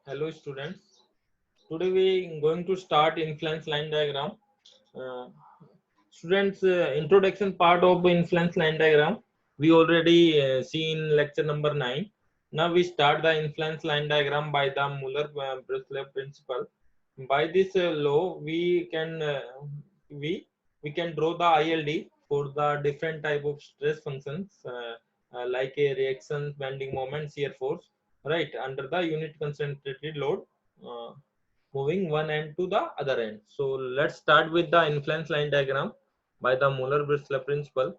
Hello students. Today we going to start influence line diagram. Uh, Students, introduction part of influence line diagram we already see in lecture number 9. Now we start the influence line diagram by the Muller-Breslau principle. By this law, we we can draw the ILD for the different type of stress functions like a reaction, bending moment, shear force, right, under the unit concentrated load. Moving one end to the other end. So let's start with the influence line diagram by the Muller-Breslau principle.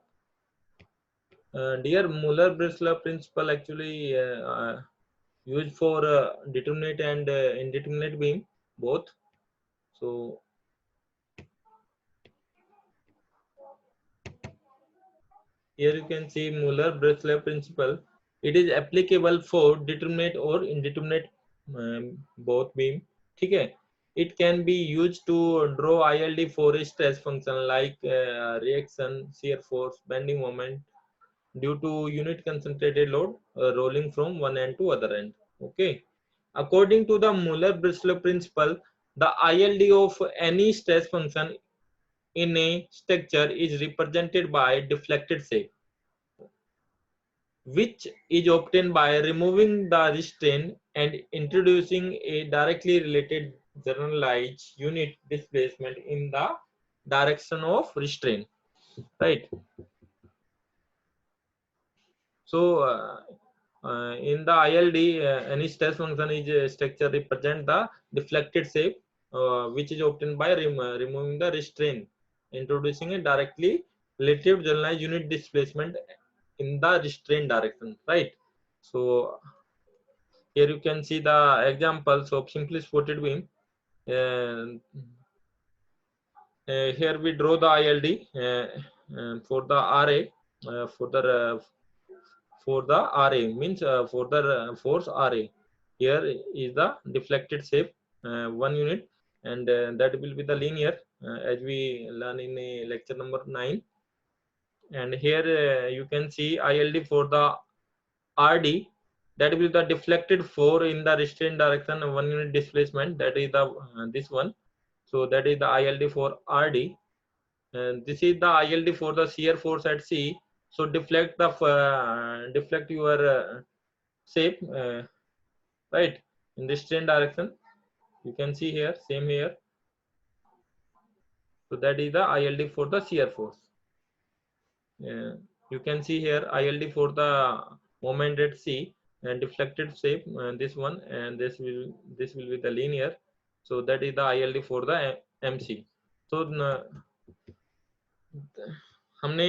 Dear Muller-Breslau principle actually used for determinate and indeterminate beam both. So here you can see Muller-Breslau principle. It is applicable for determinate or indeterminate both beam. Okay. It can be used to draw ILD for a stress function like reaction, shear force, bending moment due to unit concentrated load rolling from one end to other end. Okay. According to the Muller-Breslau principle, the ILD of any stress function in a structure is represented by deflected shape, which is obtained by removing the restraint and introducing a directly related generalized unit displacement in the direction of restraint, right? So in the ILD, any stress function is a structure represent the deflected shape, which is obtained by removing the restraint, introducing a directly relative generalized unit displacement in the restraint direction, right? So here you can see the examples of simply supported beam. Uh, Here we draw the ILD for the RA for the RA means for the force RA. Here is the deflected shape, one unit, and that will be the linear as we learn in lecture number 9. And here you can see ILD for the RD, that will be the deflected 4 in the restraint direction, one unit displacement, that is the this one. So that is the ILD for RD, and this is the ILD for the shear force at C. So deflect the deflect your shape, right, in the restraint direction. You can see here, same here. So that is the ILD for the shear force. You can see here ILD for the moment at C and deflected shape, this one, and this will be the linear. So that is the ILD for the MC. So हमने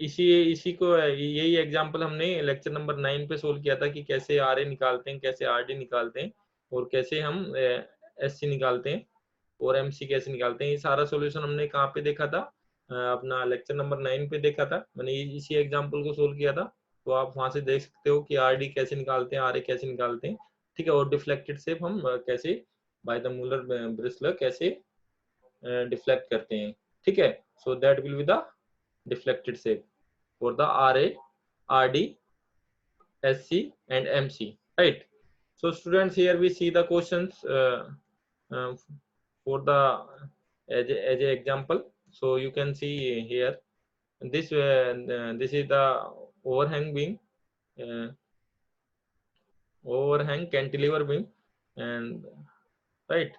इसी इसी को यही example हमने lecture number 9 पे solve किया था कि कैसे आरए निकालते हैं, कैसे आरडी निकालते हैं, और कैसे हम एससी निकालते हैं और एमसी कैसे निकालते हैं. ये सारा सॉल्यूशन हमने कहाँ पे देखा था, अपना लेक्चर नंबर 9 पे देखा था. मैंने इसी एग्जांपल को सोल्व किया था, तो आप वहां से देख सकते हो कि आरडी कैसे निकालते हैं, आरए कैसे निकालते हैं. ठीक है. और डिफ्लेक्टेड शेप हम कैसे बाय द मूलर ब्रिस्लर कैसे डिफ्लेक्ट करते हैं. ठीक है. So that will be the deflected shape for the RA, RD, SC and MC, right? So students, here we see the questions for the as a example. So you can see here this is the overhang beam, uh, overhang cantilever beam, and right,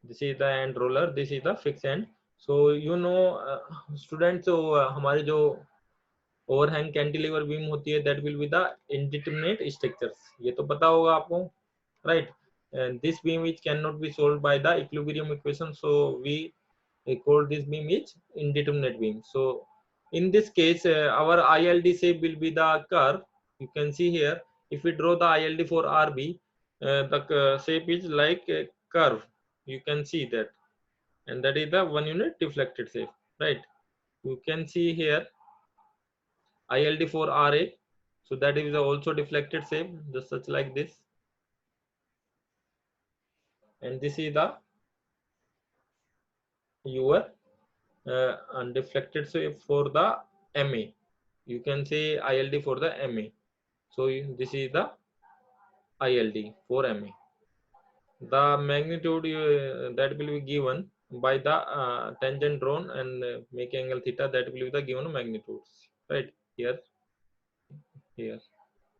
this is the end roller, this is the fixed end. So you know students, so हमारे जो overhang cantilever beam होती है, that will be the indeterminate structures. ये तो पता होगा आपको, right? And this beam is can not be solved by the equilibrium equation, so we call this beam is indeterminate beam. So in this case our ILD shape will be the curve. You can see here, if we draw the ILD for RB, the shape is like a curve. You can see that, and that is the one unit deflected shape, right? You can see here ILD for RA, so that is also deflected shape, just such like this, and this is the your undeflected shape for the MA. You can say ILD for the MA. So this is the ILD for MA. the magnitude that will be given by the tangent drawn and make angle theta, that will be the given magnitudes, right? Here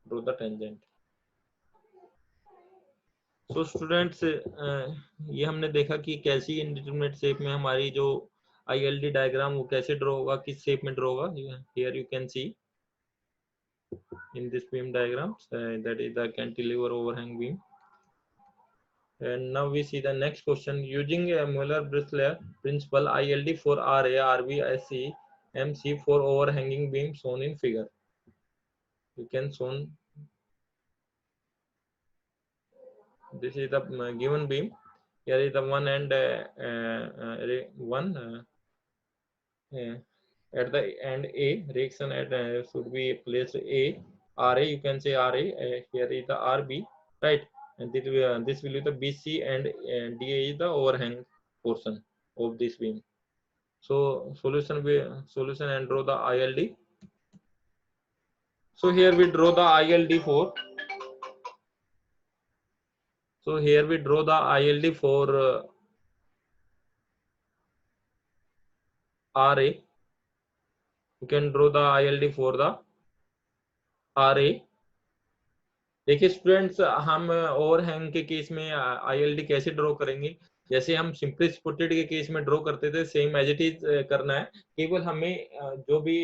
draw the tangent. So students, ये हमने देखा कि कैसी indeterminate shape में हमारी जो ILD diagram वो कैसे ड्रॉ होगा, किस शेप में ड्रॉ होगा. Here you can see in this beam diagram, that is the cantilever overhang beam. And now we see the next question. Using a Mueller-Bristol principle, ILD for RA, RB, SC, MC for overhanging beam shown in figure. You can shown. This is the given beam. Here is the one and one at the end A. Reaction at should be placed A. RA, you can say RA. Here is the RB, right? And this will be the BC, and DA is the overhang portion of this beam. So solution and draw the ILD. So here we draw the ILD for. So here we draw the ILD for RA. You can draw the ILD for the RA. देखिए students, हम overhang के case में ILD कैसे draw करेंगे, जैसे हम simply स्पुटेड के case में ड्रॉ करते थे, सेम एज इट इज करना है. केवल हमें जो भी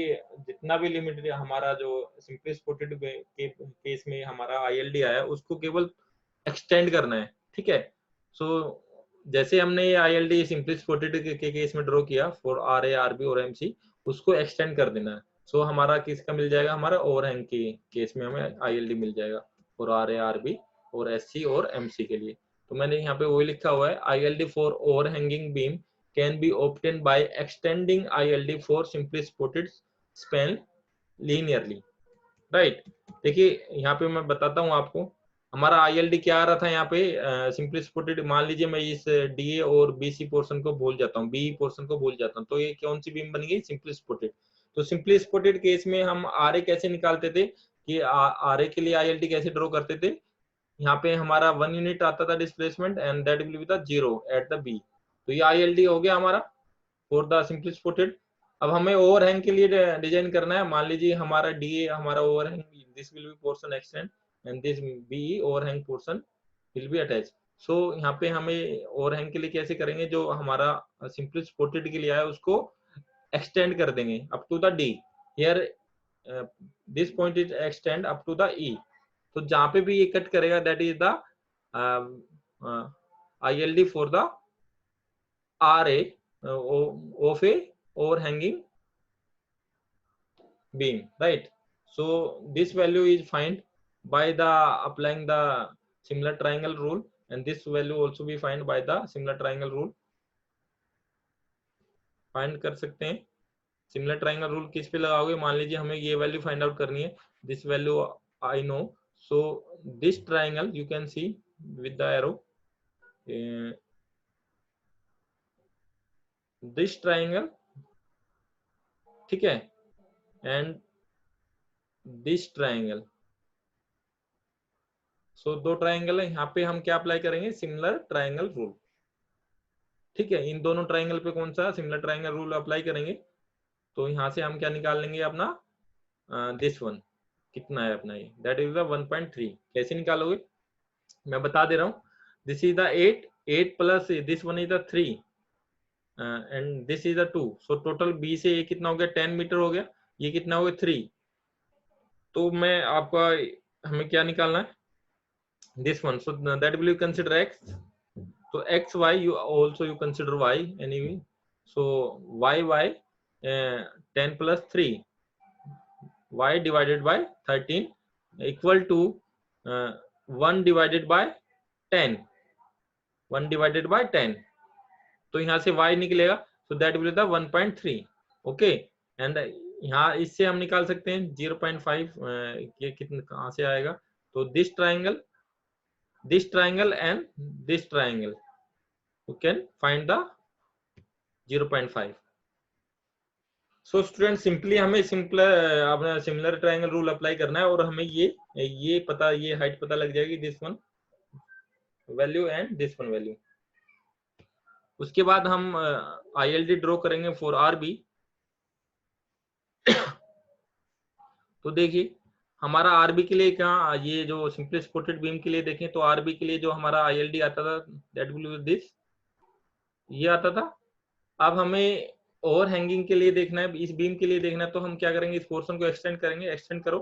जितना भी लिमिट हमारा जो सिंपली स्पुटेड के केस में हमारा ILD आया उसको केवल एक्सटेंड करना है, ठीक है. सो जैसे हमने ये ILD सिंपली स्पुटेड के केस में ड्रॉ किया फॉर RA, RB और MC, उसको एक्सटेंड कर देना है. सो हमारा किसका मिल जाएगा, हमारा ओवरहैंग के केस में हमें ILD मिल जाएगा और RA, RB और SC और MC के लिए. तो मैंने यहाँ पे वही लिखा हुआ है, ILD for overhanging beam can be obtained by extending ILD for simply supported span linearly, right? देखिए यहाँ पे मैं बताता हूँ आपको, हमारा ILD क्या आ रहा था यहाँ पे, सिंपली सपोर्टेड. मान लीजिए मैं इस DA और BC पोर्शन को भूल जाता हूँ, BE पोर्शन को भूल जाता हूँ, तो ये कौन सी बीम बन गई, सिंपली सपोर्टेड. तो सिंपली सपोर्टेड केस में हम RA कैसे निकालते थे कि RA के लिए ILD कैसे ड्रॉ करते थे. यहाँ पे हमारा 1 यूनिट आता था displacement and that will be the 0 at the B. तो ये ILD हो गया हमारा फॉर द सिंपली सपोर्टेड. अब हमें ओवरहैंग के लिए डिजाइन करना है. मान लीजिए हमारा DA हमारा overhang, this will be portion extend and this BE overhang portion will be attach. So यहाँ पे हमें ओवरहैंग के लिए कैसे करेंगे, जो हमारा सिंपली सपोर्टेड के लिए आया उसको एक्सटेंड कर देंगे up to the D. Here this point is extend up to the E. तो जहां पे भी ये कट करेगा that is the ILD for the RA of a overhanging beam, right? So this value is find by the applying the similar triangle rule, and this value also be find by the similar triangle rule. Find कर सकते हैं. Similar triangle rule किस पे लगाओगे, मान लीजिए हमें ये वैल्यू फाइंड आउट करनी है, this value I know. So this triangle you can see with the arrow, this triangle, ठीक है, एंड दिस ट्रायंगल. सो दो ट्रायंगल है, यहाँ पे हम क्या अप्लाई करेंगे, सिमिलर ट्रायंगल रूल, ठीक है. इन दोनों ट्रायंगल पे कौन सा सिमिलर ट्रायंगल रूल अप्लाई करेंगे. तो यहाँ से हम क्या निकाल लेंगे अपना दिस वन, कितना है अपना ये, दैट इज द 1.3. कैसे निकालोगे मैं बता दे रहा हूँ. This is the 8 plus this one is the 3 and this is the 2. So total B से ये कितना हो गया, 10 मीटर हो गया, ये कितना हो गया 3. तो मैं आपका हमें क्या निकालना है, this one. So that will you consider x. तो x y you also you consider y anyway. So y 10 plus 3, y divided by 13 equal to 1 divided by 10, 1 divided by 10. तो यहाँ से y निकलेगा, so that will be the 1.3. Okay, and यहाँ इससे हम निकाल सकते हैं 0.5. ये कितना कहाँ से आएगा, तो this triangle and this triangle you can find the 0.5. So student simply हमें अपना सिमिलर ट्रायंगल रूल अप्लाई करना है और हमें ये पता, ये हाइट पता लग जाएगी, this one value and this one value. उसके बाद हम ILD ड्रॉ करेंगे फॉर RB। तो देखिए हमारा आरबी के लिए क्या, ये जो सिंपली सपोर्टेड बीम के लिए देखें तो आरबी के लिए जो हमारा ILD आता था दैट विल बी दिस, ये आता था। अब हमें ओवर हैंगिंग के लिए देखना है, इस बीम के लिए देखना है, तो हम क्या करेंगे, इस पोर्शन को एक्सटेंड करेंगे, एक्सटेंड करो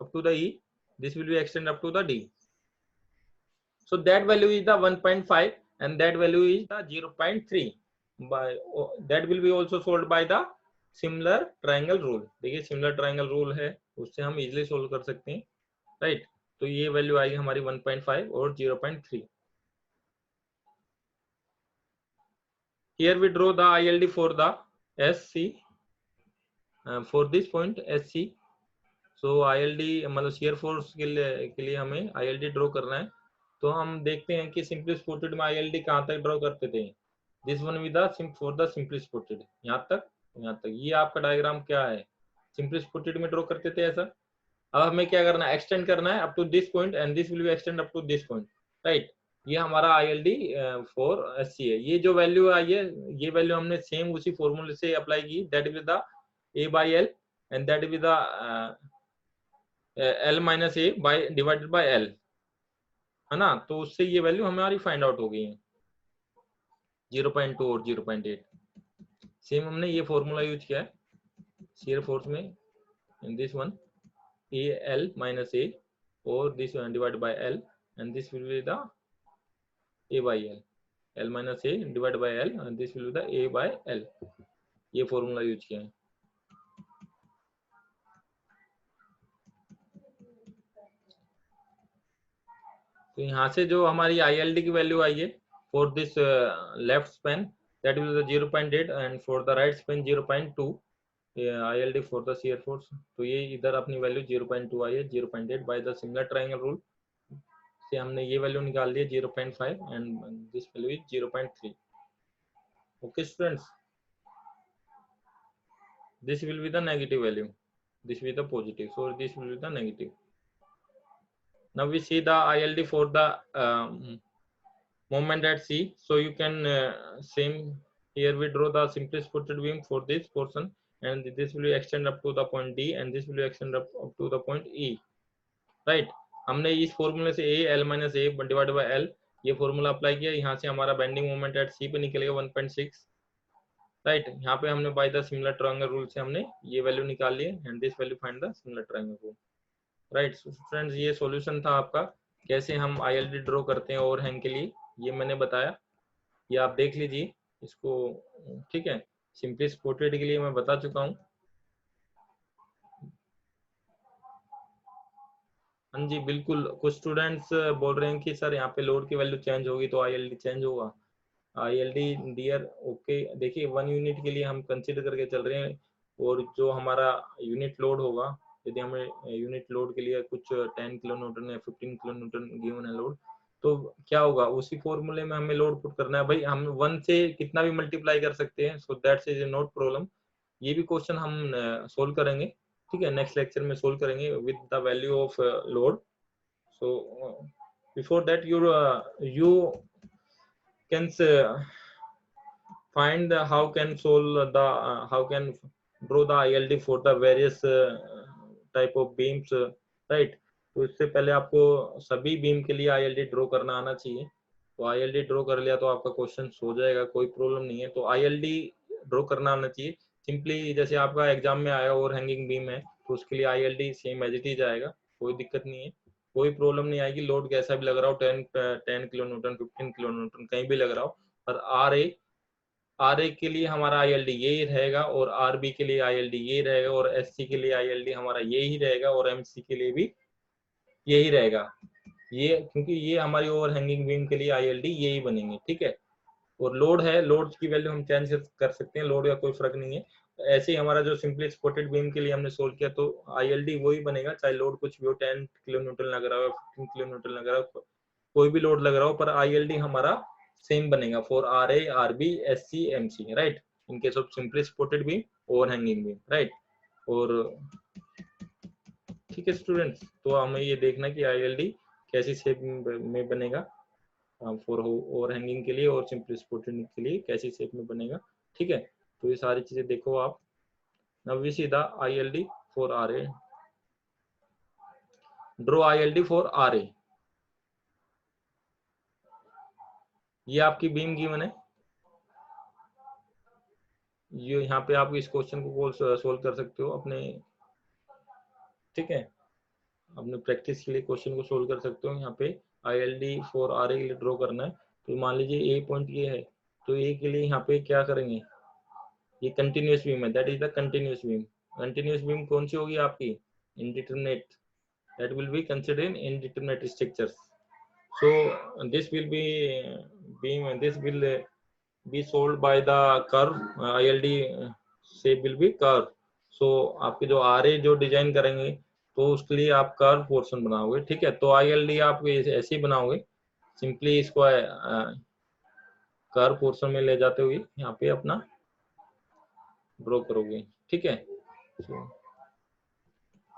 up to the E, this will be extend up to the D, so that value is the 1.5 and that value is the 0.3 by that will be also solved by the similar triangle rule। देखिए similar triangle rule है, उससे हम easily solve कर सकते हैं, right. तो ये value आएगी हमारी 1.5 और 0.3। here we draw the ILD for the SC, for this point SC। so ILD मतलब shear force के लिए हमें ILD ड्रॉ करना है। तो हम देखते हैं कि सिंपली सपोर्टेड में ILD कहाँ तक ड्रॉ करते थे, this one with the for the simply supported, यहाँ तक ये आपका डायग्राम क्या है, सिंपली सपोर्टेड में ड्रॉ करते थे ऐसा। अब हमें क्या करना है, एक्सटेंड करना है up to this point and this will be extend up to this point, right. ये हमारा ILD फॉर SC है। ये जो वैल्यू आई है, ये वैल्यू हमने सेम उसी फॉर्मूले से अप्लाई की, that with the A/L and that with the L minus A by divided by L, है ना। तो उससे ये वैल्यू हमारी फाइंड आउट हो गई है 0.2 और 0.8। सेम हमने ये फॉर्मूला यूज किया है shear force में, in this one AL minus A or this one divided by L and this will be the A by L, L minus A divided by L and this will be the A by L, ये formula use किया है। तो यहाँ से जो हमारी ILD की value आई है for this left Spain that will B 0.8 and for the right Spain 0.2 ILD for the shear force। तो ये इधर अपनी वैल्यू 0.2 आई है, 0.8 bye the similar triangle rule से हमने ये वैल्यू निकाल दी 0.5 and this value is 0.3। Okay students, this will be the negative value, this will be the positive, so this will be the negative। now we see the ILD for the moment at C, so you can same here we draw the simply supported beam for this portion and this will extend up to the point D and this will extend up to the point E, right। हमने इस फॉर्मूले से A L minus A divided by L ये formula apply किया, यहाँ से हमारा bending moment at C पे निकलेगा 1.6, राइट। यहाँ पे हमने by the similar triangle rule से हमने ये वैल्यू निकाल ली and this value find the similar triangle rule, right. Friends ये सॉल्यूशन था आपका, कैसे हम ILD ड्रॉ करते हैं ओवरहैंग के लिए, ये मैंने बताया, ये आप देख लीजिए इसको, ठीक है। सिंपली सपोर्टेड के लिए मैं बता चुका हूँ। हाँ जी बिल्कुल, कुछ स्टूडेंट्स बोल रहे हैं कि सर यहाँ पे लोड की वैल्यू चेंज होगी तो ILD चेंज होगा। ILD डियर ओके, देखिए 1 यूनिट के लिए हम कंसीडर करके चल रहे हैं और जो हमारा यूनिट लोड होगा, यदि हमें यूनिट लोड के लिए कुछ 10 किलो न्यूटन या 15 किलो न्यूटन गिवन है लोड, तो क्या होगा उसी फॉर्मूले में हमें लोड पुट करना है। भाई हम 1 से कितना भी मल्टीप्लाई कर सकते हैं, so that's is not problem. ये भी क्वेश्चन हम सोल्व करेंगे, ठीक है, नेक्स्ट लेक्चर में सोल्व करेंगे with the value of load. So before that you can find how can solve the how can draw the ILD for the various type of beams, right। तो इससे पहले आपको सभी बीम के लिए ILD draw करना आना चाहिए। तो ILD ड्रॉ कर लिया तो आपका क्वेश्चन हो जाएगा, कोई प्रॉब्लम नहीं है। तो ILD ड्रॉ करना आना चाहिए सिंपली, जैसे आपका एग्जाम में आया ओवर हैंगिंग बीम है तो उसके लिए ILD same as it is आएगा, कोई दिक्कत नहीं है, कोई प्रॉब्लम नहीं आएगी। लोड कैसा भी लग रहा हो, 10 किलो न्यूटन 15 किलो न्यूटन कहीं भी लग रहा हो, पर RA के लिए हमारा ILD यही रहेगा और RB के लिए ILD यही रहेगा और SC के लिए ILD हमारा यही रहेगा और MC के लिए भी यही रहेगा। ये क्योंकि ये हमारी ओवर हैंगिंग बीम के लिए ILD यही बनेंगे, ठीक है। और लोड है, लोड की वैल्यू हम चेंज कर सकते हैं, लोड का कोई फर्क नहीं है। ऐसे ही हमारा जो सिंपली सपोर्टेड बीम के लिए हमने सोल्व किया तो ILD वही बनेगा, चाहे लोड कुछ भी हो, 10 किलो न्यूटन लग रहा हो, 15 किलो न्यूटन लग रहा हो, कोई भी लोड लग रहा हो, पर ILD हमारा सेम बनेगा for RA RB SC MC, right, in case of simply supported beam over hanging beam, right. और ठीक है स्टूडेंट्स, तो हमें ये देखना कि ILD कैसी शेप में बनेगा। फॉर ओवर हैंगिंग के लिए और सिंपली सपोर्टेड के लिए कैसी शेप में बनेगा, ठीक है। तो ये सारी चीजें देखो आप। Now we see the ILD for RA, draw ILD for RA। ये आपकी बीम गिवन है, ये यहाँ पे आप इस क्वेश्चन को सोल्व कर सकते हो अपने, ठीक है, अपने प्रैक्टिस के लिए क्वेश्चन को सोल्व कर सकते हो। यहाँ पे ILD फॉर RA के लिए ड्रॉ करना है, तो मान लीजिए ए पॉइंट ये है, तो ए के लिए यहाँ पे क्या करेंगे, ये कंटिन्यूअस बीम है, that is the continuous beam. Continuous beam कौन सी होगी आपकी, indeterminate, that will be considered in indeterminate structures. So this will be beam, this will be solved by the curve, ILD shape will be curve. So आपके जो RA जो design करेंगे तो उसके लिए आप कर्व पोर्शन बनाओगे, ठीक है। तो ILD आप ऐसे ही बनाओगे, सिंपली इसको कर्व पोर्शन में ले जाते हुए यहाँ पे अपना ड्रॉ करोगे, ठीक है। So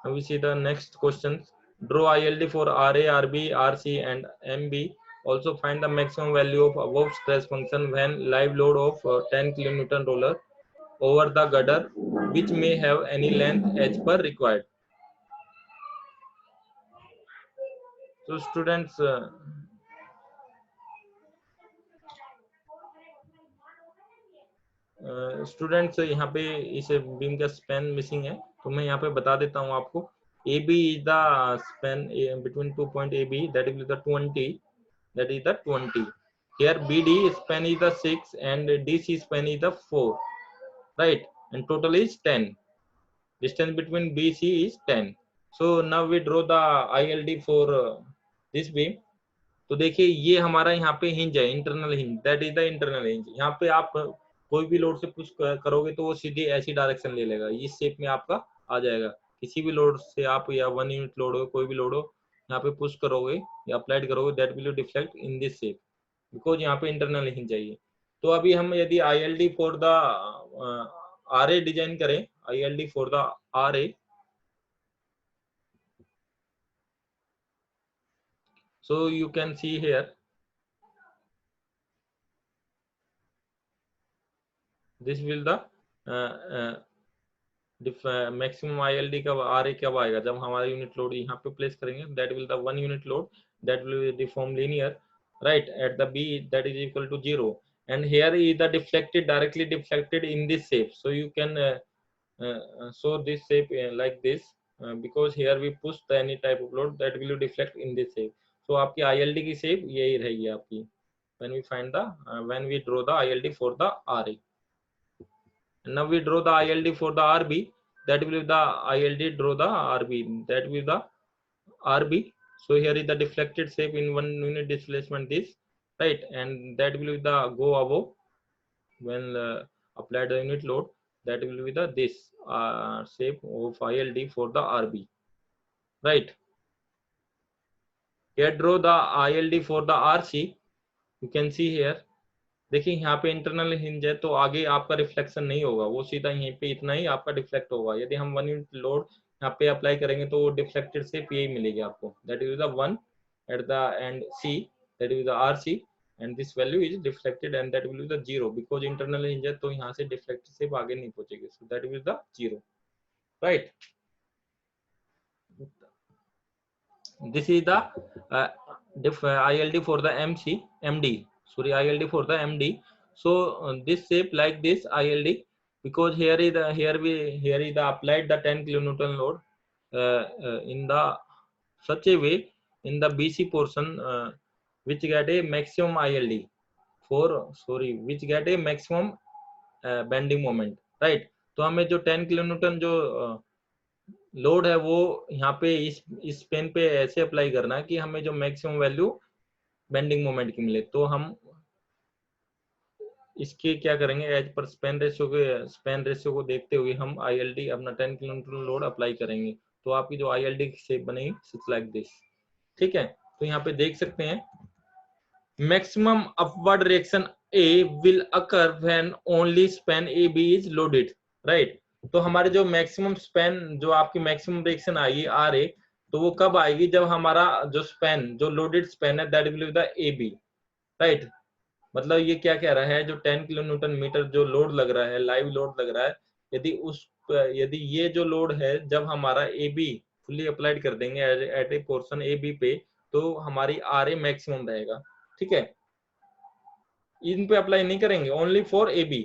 now we see the next questions. Draw ILD for RA, RB, RC and MB. Also find the maximum value of above stress function when live load of 10 kN roller over the girder which may have any length h per required. So students, यहाँ पे इस beam का span missing है, तो मैं यहाँ पे बता देता हूँ आपको। AB is the span between 2 point AB, that is the 20, that is the 20. Here BD span is the 6 and DC span is the 4, right? And total is 10. Distance between BC is 10. So now we draw the ILD for this beam. तो देखिए ये हमारा यहाँ पे hinge है, internal hinge, that is the internal hinge. यहाँ पे आप कोई भी लोड से पुश करोगे तो वो सीधे ऐसी डायरेक्शन ले लेगा, इस शेप में आपका आ जाएगा। किसी भी लोड से आप, या 1 यूनिट लोड हो, कोई भी लोड हो, यहाँ पे पुश करोगे या अप्लाइड करोगे, that will deflect in this shape, because यहाँ पे इंटरनल हिंज चाहिए। तो अभी हम यदि ILD for the RA design करें, ILD for the RA, so you can see here this will the maximum ILD कब RA कब आएगा, जब हमारा यूनिट लोड यहाँ पे प्लेस करेंगे, that will the 1 unit load that will deform linear, right, at the B that is equal to 0, and here is the deflected, directly deflected in this shape. So you can show this shape like this, because here we push any type of load that will deflect in this shape. So आपकी ILD की shape यही रहेगी आपकी when we find the when we draw the ILD for the RA. And now we draw the ILD for the RB, that will be the ILD draw the RB, that will be the RB. So here is the deflected shape in 1 unit displacement this, right, and that will be the go above when apply the unit load, that will be the this shape of ILD for the RB, right. Here draw the ILD for the RC, you can see here, देखिए यहाँ पे internal hinge है, तो आगे आपका reflection नहीं होगा, वो सीधा यहीं पे इतना ही आपका डिफ्लेक्ट होगा। यदि हम 1 यूनिट लोड यहाँ पे अप्लाई करेंगे तो वो डिफ्लेक्टेड शेप यही मिलेगी आपको, that is the 1 at the end C, that is the RC, and this value is deflected and that will be the 0, because internal hinge है तो यहाँ से डिफ्लेक्टेड शेप आगे नहीं पहुंचेगी, so that will be the 0, right. This is the ILD for the MD, sorry, ILD for the MD. So this shape like this ILD, because here is the applied the 10 kilonewton load in the such a way in the BC portion which get a maximum ILD which get a maximum bending moment, right. तो हमें जो 10 kilonewton जो load है वो यहाँ पे इस pen पे ऐसे अप्लाई करना है कि हमें जो मैक्सिमम वैल्यू बेंडिंग मोमेंट की मिले। तो हम इसके क्या करेंगे, एज पर स्पैन रेशियो को देखते हुए हम ILD अपना 10 किलोमीटर लोड अप्लाई करेंगे, तो आपकी जो ILD की शेप बनेगी लाइक दिस, ठीक है। तो यहाँ पे देख सकते हैं maximum upward reaction A will occur when only span AB is loaded, right. तो हमारे जो मैक्सिमम स्पैन, जो आपकी मैक्सिमम रिएक्शन आएगी RA, तो वो कब आएगी, जब हमारा जो स्पैन, जो लोडेड स्पैन है, that will be the AB, right. मतलब ये क्या कह रहा है, जो 10 किलो न्यूटन मीटर जो लोड लग रहा है, लाइव लोड लग रहा है, यदि ये जो लोड है जब हमारा ए बी फुल्ली अप्लाइड कर देंगे at a portion A B पे, तो हमारी आर ए मैक्सिमम रहेगा। ठीक है, इन पे अप्लाई नहीं करेंगे, ओनली फॉर ए बी।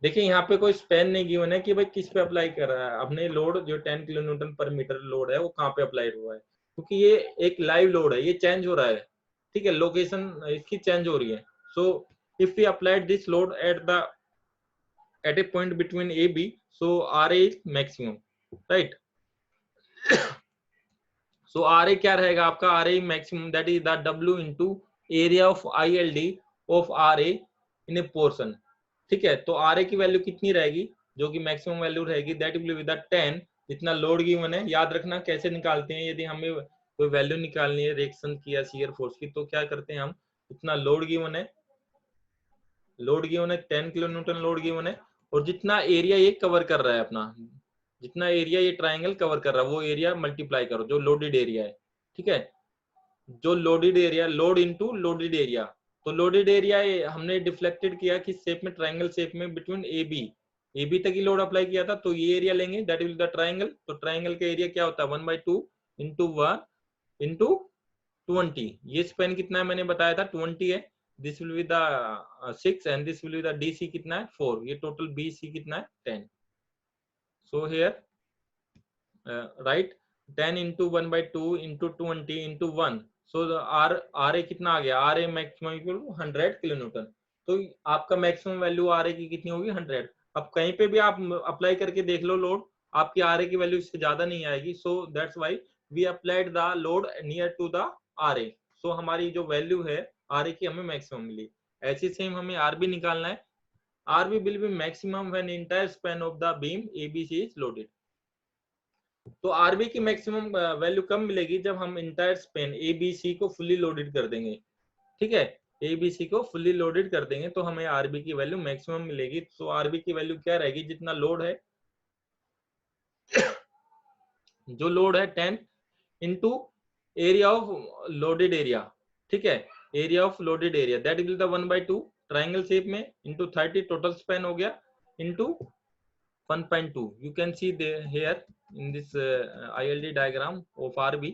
देखिए यहाँ पे कोई स्पेन नहीं गिवन है कि भाई किस पे अप्लाई कर रहा है। अपने लोड जो 10 किलो न्यूटन पर मीटर लोड है वो कहाँ पे अप्लाई हुआ है, क्योंकि ये एक लाइव लोड है, ये चेंज हो रहा है। ठीक है, लोकेशन इसकी चेंज हो रही है। So if we applied this load at a point between AB, so RA is maximum, right? So RA क्या रहेगा आपका, RA maximum that is the W into area of ILD of RA in a portion। ठीक है, तो RA की value कितनी रहेगी, जो कि मैक्सिमम वैल्यू रहेगी, दैट विल बी द 10, जितना लोड गिवन है। याद रखना कैसे निकालते हैं, यदि हमें कोई वैल्यू निकालनी है रिएक्शन की या शियर फोर्स की, तो क्या करते हैं हम, इतना लोड गिवन है, 10 किलो न्यूटन लोड गिवन है, और जितना एरिया ये कवर कर रहा है अपना, जितना एरिया ये ट्रायंगल कवर कर रहा है वो एरिया मल्टीप्लाई करो जो लोडेड एरिया है। ठीक है, जो loaded area, load into loaded area, तो लोडेड एरिया हमने डिफ्लेक्टेड किया किस शेप में, ट्रायंगल शेप में, बिटवीन ए बी तक ही लोड अप्लाई किया था, तो ये एरिया लेंगे, दैट विल द ट्रायंगल। तो ट्रायंगल का एरिया क्या होता है, 1/2 इंटू 1 इंटू 20। ये स्पेन कितना है मैंने बताया था 20 है। This will be the 6 and this will be the DC कितना है 4। ये टोटल बीसी कितना है 10। So here right 10 into 1/2 into 20 into 1। So R A कितना आ गया, R A maximum equal 100 kilo newton. तो आपका मैक्सिमम वैल्यू आर ए की कितनी होगी 100। अब कहीं पे भी आप अप्लाई करके देख लो लोड, आपकी आर ए की वैल्यू इससे ज्यादा नहीं आएगी। So that's why we applied the load near to the R A. सो हमारी जो वैल्यू है आर ए की हमें मैक्सिमम मिली। ऐसी सेम हमें आर बी निकालना है। R B will be maximum when entire span of the beam ABC is loaded. तो आरबी की मैक्सिमम वैल्यू कब मिलेगी, जब हम इंटायर स्पेन एबीसी को फुल्ली लोडेड कर देंगे। ठीक है, एबीसी को फुल्ली लोडेड कर देंगे तो हमें आरबी की वैल्यू मैक्सिमम मिलेगी। तो आरबी की वैल्यू क्या रहेगी, जितना लोड है जो लोड है 10 into area of loaded area. ठीक है, area of loaded area that will the 1/2 triangle shape में इंटू 30 टोटल स्पेन हो गया into 1.2। you can see here in this ILD diagram of RB,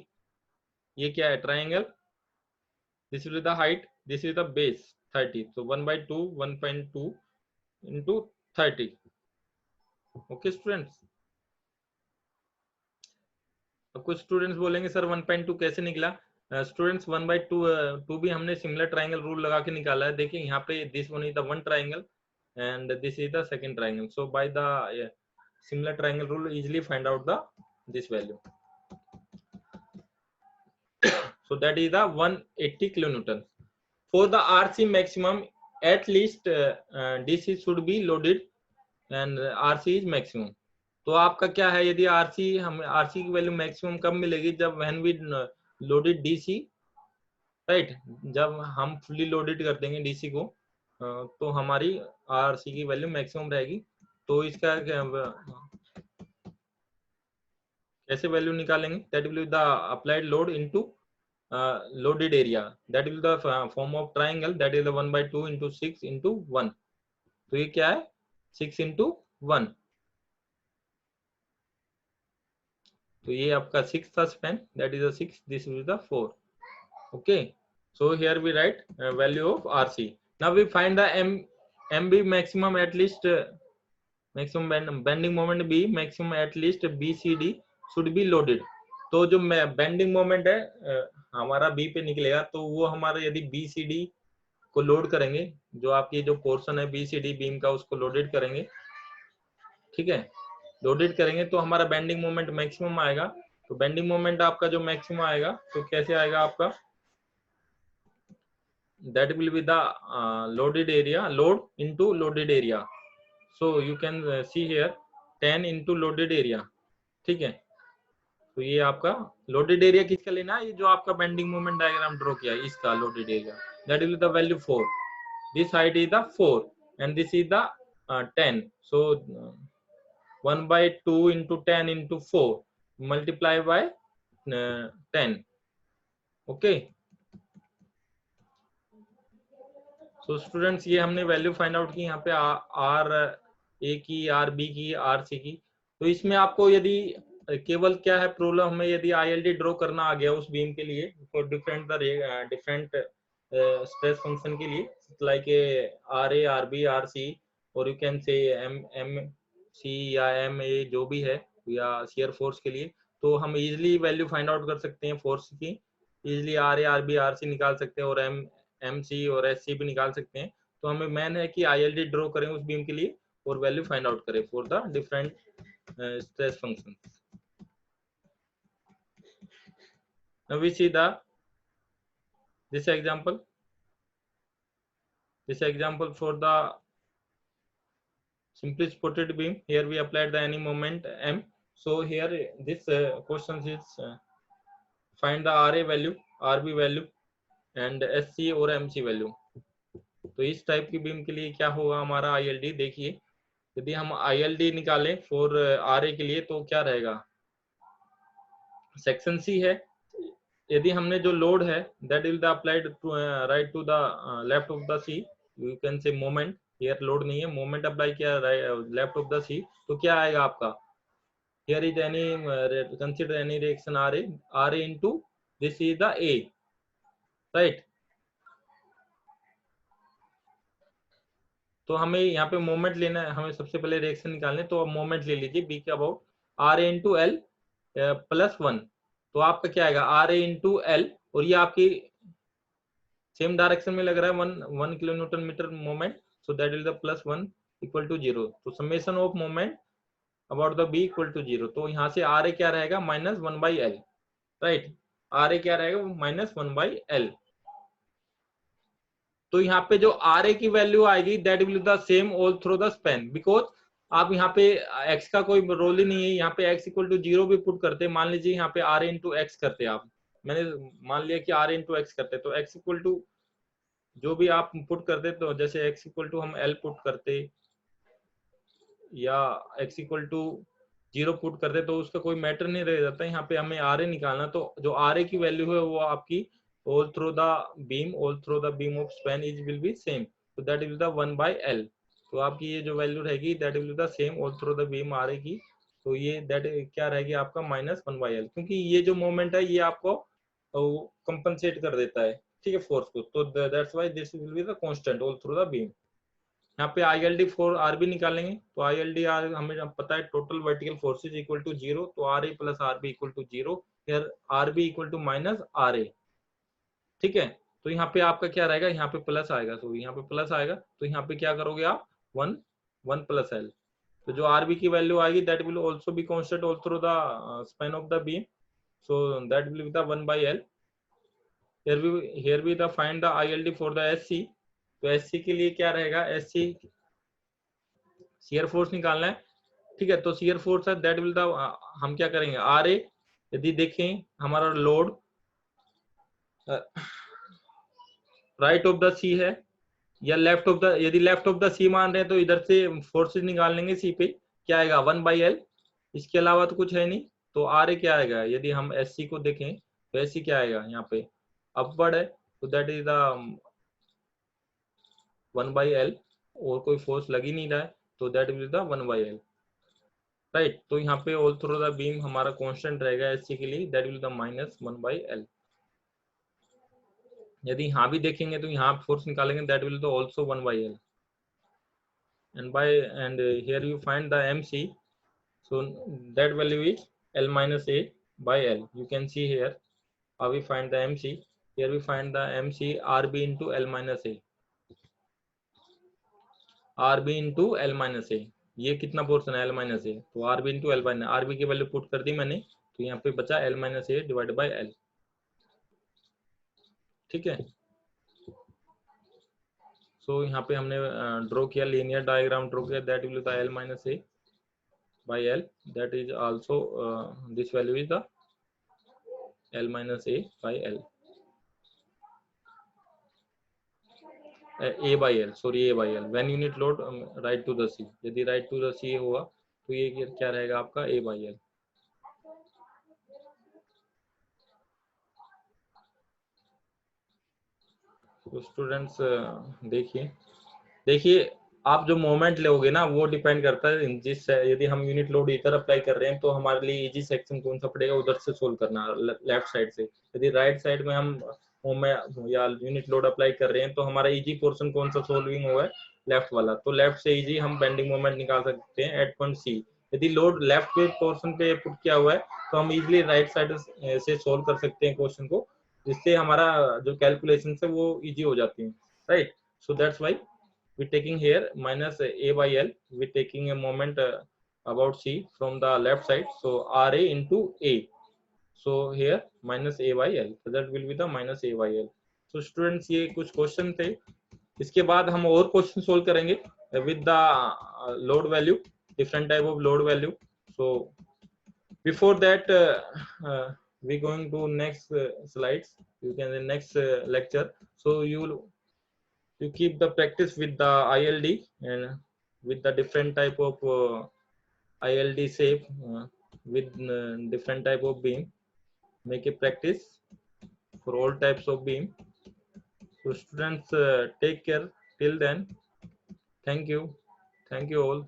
ये क्या है triangle, this will be the height, this is the base 30, so 1/2 1.2 into 30। Okay students, अब कुछ students बोलेंगे sir 1.2 कैसे निकला। स्टूडेंट्स 1/2 भी हमने सिमिलर ट्राइंगल रूल लगा के निकाला है। देखिए यहाँ पे this one is the one triangle and this is the second triangle, so by the similar triangle rule easily find out the this value। so that is the 180 kilonewton for the RC maximum, at least DC should be loaded and RC is maximum। तो आपका क्या है, यदि RC हम RC की value maximum कब मिलेगी, जब when we loaded DC, right, जब हम फुली लोडेड कर देंगे डीसी को, तो हमारी आरसी की वैल्यू मैक्सिमम रहेगी। तो इसका कैसे वैल्यू निकालेंगे, that will be the applied load into loaded area, that will the form of triangle, that is the 1/2 into 6 into 1। तो ये क्या है 6 इंटू 1, तो ये आपका 6 था Spain, that is the 6, this is the 4। okay, so here we write value of RC। now we find the MB maximum at least maximum bending moment B maximum at least BCD should be loaded। तो जो bending moment है हमारा B पे निकलेगा, तो वो हमारा यदि BCD को लोड करेंगे, जो आपकी जो पोर्शन है BCD बीम का उसको लोडेड करेंगे। ठीक है, लोडेड करेंगे तो हमारा बेंडिंग मोमेंट मैक्सिमम आएगा। तो बेंडिंग मोमेंट आपका जो मैक्सिमम आएगा तो कैसे आएगा आपका, that will be the loaded area, load into loaded area। so you can see here 10 into loaded area। ठीक है, तो ये आपका लोडेड एरिया किसका लेना है, ये जो आपका बेंडिंग मोमेंट डायग्राम ड्रॉ किया है इसका loaded area, that will be the value 4। this height is the 4 and this is the 10। so 1/2 into 10 into 4 multiply by 10। okay, so students ये हमने वैल्यू फाइंड आउट की यहाँ पे आर ए की, R B की, आर सी की। तो इसमें आपको यदि केवल क्या है प्रॉब्लम, हमें यदि आईएलडी ड्रॉ करना आ गया उस बीम के लिए for different different stress function के लिए, like R A, R B, R C, और you can say M M C या एम ए जो भी है, या शियर फोर्स के लिए, तो हम इजिली वैल्यू फाइंड आउट कर सकते हैं फोर्स की। Easily R A, R B, R C निकाल सकते हैं, और एम सी और एस सी भी निकाल सकते हैं। तो हमें मेन है कि आईएलडी ड्रॉ करें उस बीम के लिए और वैल्यू फाइंड आउट करें for the different stress functions. Now we see this example. This example for the simply supported beam. Here we applied the any moment m. So here this question is find the RA value, RB value, and SC और MC value. तो इस type की beam के लिए क्या होगा हमारा ILD, देखिए यदि हम ILD निकालें फॉर RA के लिए तो क्या रहेगा, सेक्शन सी है। यदि हमने जो लोड है that will the applied right to the left of the C, you can say moment, here load नहीं है, मोमेंट अप्लाई किया लेफ्ट ऑफ द सी, तो क्या आएगा आपका, here is any consider any reaction R A into this is the A, right. तो हमें यहाँ पे मोमेंट लेना है, हमें सबसे पहले रिएक्शन निकालने, तो मोमेंट ले लीजिए बी के about R A into L plus one. तो आपका क्या आएगा आर ए इंटू एल, और ये आपकी सेम डायरेक्शन में लग रहा है, one kilo newton metre moment, so that is the plus one equal to zero. तो summation of moment about the B equal to zero. तो यहाँ से आर ए क्या रहेगा minus one by L, right. R A क्या रहेगा minus one by L. तो यहाँ पे जो आर ए की वैल्यू आएगी that will the same all through the span, because आप यहाँ पे x का कोई रोल ही नहीं है, यहाँ पे x इक्वल टू जीरो भी पुट करते, मान लीजिए यहाँ पे आर ए इंटू एक्स करते आप, मैंने मान लिया कि आर ए इंटू एक्स करते, तो x इक्वल टू जो भी आप पुट करते, तो जैसे x इक्वल टू हम l पुट करते या x equal to zero put करते, तो उसका कोई मैटर नहीं रह जाता। यहाँ पे हमें आर ए निकालना, तो जो आर ए की वैल्यू है वो आपकी all through the beam of span is will be same, so that is the 1 by L। तो आपकी ये जो वैल्यू रहेगी that will be the same all through the beam आ रहेगी, तो ये that क्या रहेगी आपका माइनस 1 by L, क्योंकि ये जो मोमेंट है ये आपको कंपनसेट कर देता है, ठीक है, फोर्स को। तो that's why this will be the constant all through the beam। यहाँ पे ILD फॉर RB निकालेंगे, तो ILD हमें पता है total vertical forces equal to zero, तो RA plus RB equal to zero, फिर RB equal to minus RA, ठीक है। तो यहाँ पे आपका क्या रहेगा, यहाँ पे प्लस आएगा, तो यहाँ पे प्लस आएगा, तो यहाँ पे क्या करोगे आप वन वन प्लस एल। तो जो आरबी की वैल्यू आएगी that will also be constant all through the span of the beam, so that will be the 1 by L। here we the find the ILD for the SC। तो SC के लिए क्या रहेगा, SC shear force निकालना है, ठीक है। तो शियर फोर्स है दैट विल द हम क्या करेंगे आर ए, यदि देखें हमारा लोड राइट ऑफ द सी है या लेफ्ट ऑफ द, यदि लेफ्ट ऑफ द सी मान रहे हैं तो इधर से फोर्सेज निकाल लेंगे सी पे, क्या आएगा 1 by L, इसके अलावा तो कुछ है नहीं। तो आर ए क्या आएगा, यदि हम एस सी को देखें तो एस सी क्या आएगा, यहाँ पे अपवर्ड है, तो that is the 1 by L, और कोई फोर्स लग ही नहीं रहा है, तो that is the 1 by L, right. तो यहाँ पे ऑल थ्रू द बीम हमारा कांस्टेंट रहेगा एस सी के लिए, that will the minus 1 by L। यदि यहाँ भी देखेंगे तो यहाँ फोर्स निकालेंगे that will the also 1 by L, and here you find the MC, so that value is L minus A by L। you can see here how we find the MC, here we find the MC RB into L minus A, RB into L minus A, ये कितना portion है L minus A, तो RB into L minus RB की value put कर दी मैंने, तो यहाँ पे बचा L minus A divide by L, ठीक है। सो यहाँ पे हमने ड्रॉ किया, लीनियर डायग्राम ड्रॉ किया, that will the L minus A by L, that is also this value is the L minus A by L, A by L, sorry A by L, when unit load right to the C, यदि right to the C होगा तो ये क्या रहेगा आपका A by L। तो students देखिए आप जो मोमेंट लोगे ना वो डिपेंड करता है जिस, यदि हम यूनिट लोड इधर अप्लाई कर रहे हैं तो हमारे लिए इजी सेक्शन कौन सा पड़ेगा उधर से सोल्व करना, लेफ्ट साइड से। यदि राइट साइड में हम या यूनिट लोड अप्लाई कर रहे हैं तो हमारा इजी पोर्शन कौन सा सोल्विंग होगा, लेफ्ट वाला। तो लेफ्ट से इजी हम बेंडिंग मोमेंट निकाल सकते हैं एट पॉइंट सी। यदि लोड लेफ्ट के पोर्शन पे पुट किया हुआ है तो हम इजिली राइट साइड से सोल्व कर सकते हैं क्वेश्चन को, जिससे हमारा जो कैलकुलेशन है वो इजी हो जाती है, right. So that's Y we taking here minus a by L, we taking a moment about C from the left side, so RA into A, so here minus A by L, so that will be the minus A by L. So students ये कुछ question थे, इसके बाद हम और question solve करेंगे with the load value, different type of load value. So before that we going to next slides, you can the next lecture. So you keep the practice with the ILD and with the different type of ILD shape with different type of beam. Make a practice for all types of beam. So students take care till then. Thank you all.